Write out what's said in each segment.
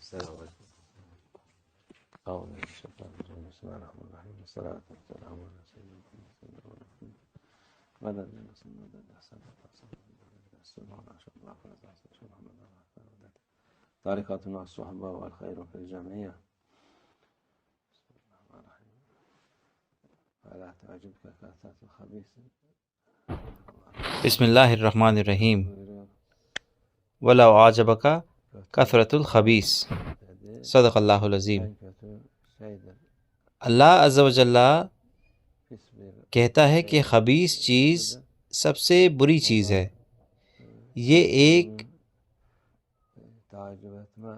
السلام علیکم. أعوذ بالله من الشيطان الرجيم. بسم الله الرحمن الرحيم. والصلاة والسلام على سيدنا محمد صلى الله عليه وسلم. مدد الرسول مدد الحسن طريقة مع الصحبة والخير في الجمعية. بسم الله الرحمن الرحيم. فلا تعجبك كثرة الخبيث. بسم اللہ الرحمن الرحیم. وَلَوْ عَجَبَكَ کثرۃ الخبیث. صدق اللہ العظیم. اللہ عز و جل کہتا ہے کہ خبیث چیز سب سے بری چیز ہے. یہ ایک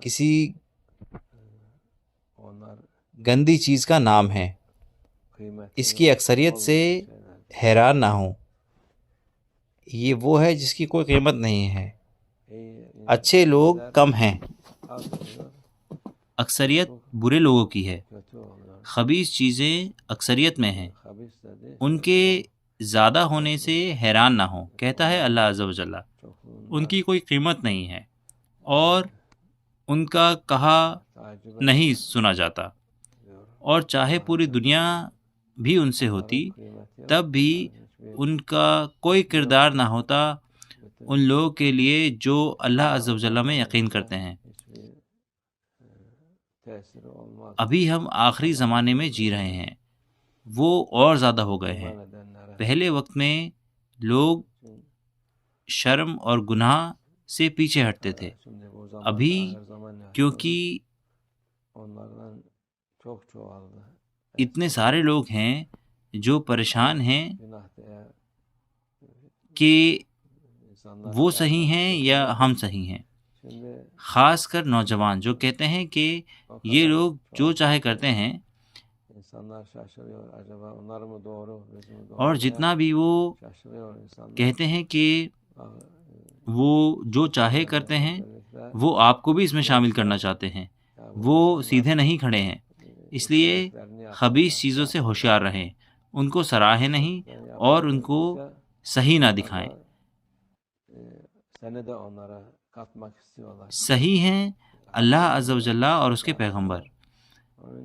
کسی گندی چیز کا نام ہے. اس کی اکثریت سے حیران نہ ہوں. یہ وہ ہے جس کی کوئی قیمت نہیں ہے. اچھے لوگ کم ہیں، اکثریت برے لوگوں کی ہے. خبیث چیزیں اکثریت میں ہیں، ان کے زیادہ ہونے سے حیران نہ ہوں. کہتا ہے اللہ عز و جل ان کی کوئی قیمت نہیں ہے اور ان کا کہا نہیں سنا جاتا. اور چاہے پوری دنیا بھی ان سے ہوتی تب بھی ان کا کوئی کردار نہ ہوتا ان لوگوں کے لیے جو اللہ عز و جل میں یقین کرتے ہیں. ابھی ہم آخری زمانے میں جی رہے ہیں، وہ اور زیادہ ہو گئے ہیں. پہلے وقت میں لوگ شرم اور گناہ سے پیچھے ہٹتے تھے. ابھی کیونکہ اتنے سارے لوگ ہیں جو پریشان ہیں کہ وہ صحیح ہیں یا ہم صحیح ہیں. خاص کر نوجوان جو کہتے ہیں کہ یہ لوگ جو چاہے کرتے ہیں، اور جتنا بھی وہ کہتے ہیں کہ وہ جو چاہے کرتے ہیں، وہ آپ کو بھی اس میں شامل کرنا چاہتے ہیں. وہ سیدھے نہیں کھڑے ہیں. اس لیے خبیث چیزوں سے ہوشیار رہیں، ان کو سراہیں نہیں اور ان کو صحیح نہ دکھائیں. صحیح ہیں اللہ عز و جل اور اس کے پیغمبر.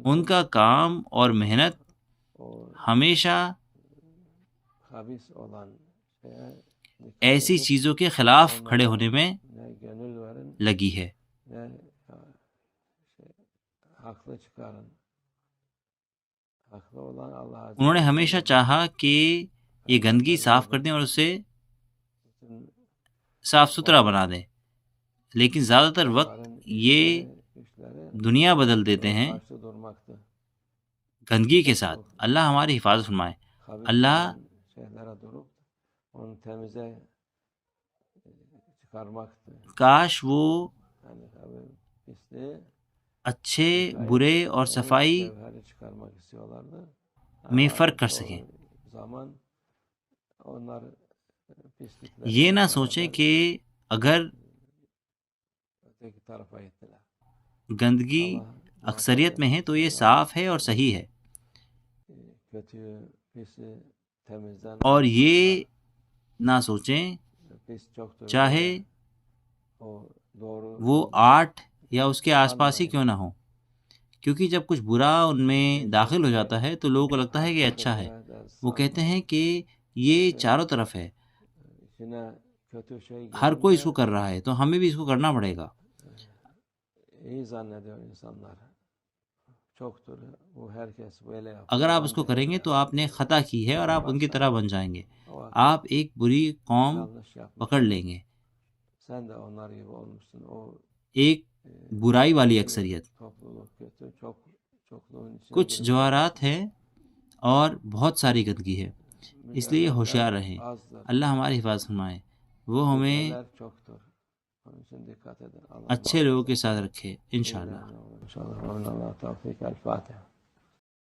ان کا کام اور محنت ہمیشہ ایسی چیزوں کے خلاف کھڑے ہونے میں لگی ہے. انہوں نے ہمیشہ چاہا کہ یہ گندگی صاف کر دیں اور اسے صاف ستھرا بنا دیں، لیکن زیادہ تر وقت یہ دنیا بدل دیتے ہیں گندگی کے ساتھ. اللہ ہماری حفاظت فرمائے. اللہ کاش وہ اچھے برے اور صفائی میں فرق کر سکیں. یہ نہ سوچیں کہ اگر گندگی اکثریت میں ہے تو یہ صاف ہے اور صحیح ہے. اور یہ نہ سوچیں چاہے وہ 8 یا اس کے آس پاس ہی کیوں نہ ہو، کیونکہ جب کچھ برا ان میں داخل ہو جاتا ہے تو لوگوں کو لگتا ہے کہ اچھا ہے. وہ کہتے ہیں کہ یہ چاروں طرف ہے، ہر کوئی اس کو کر رہا ہے تو ہمیں بھی اس کو کرنا پڑے گا. اگر آپ اس کو کریں گے تو آپ نے خطا کی ہے اور آپ ان کی طرح بن جائیں گے. آپ ایک بری قوم پکڑ لیں گے، ایک برائی والی اکثریت. کچھ جوہرات ہیں اور بہت ساری گندگی ہے، اس لیے ہوشیار رہیں. اللہ ہماری حفاظت فرمائے. وہ ہمیں اچھے لوگوں کے ساتھ رکھے انشاءاللہ.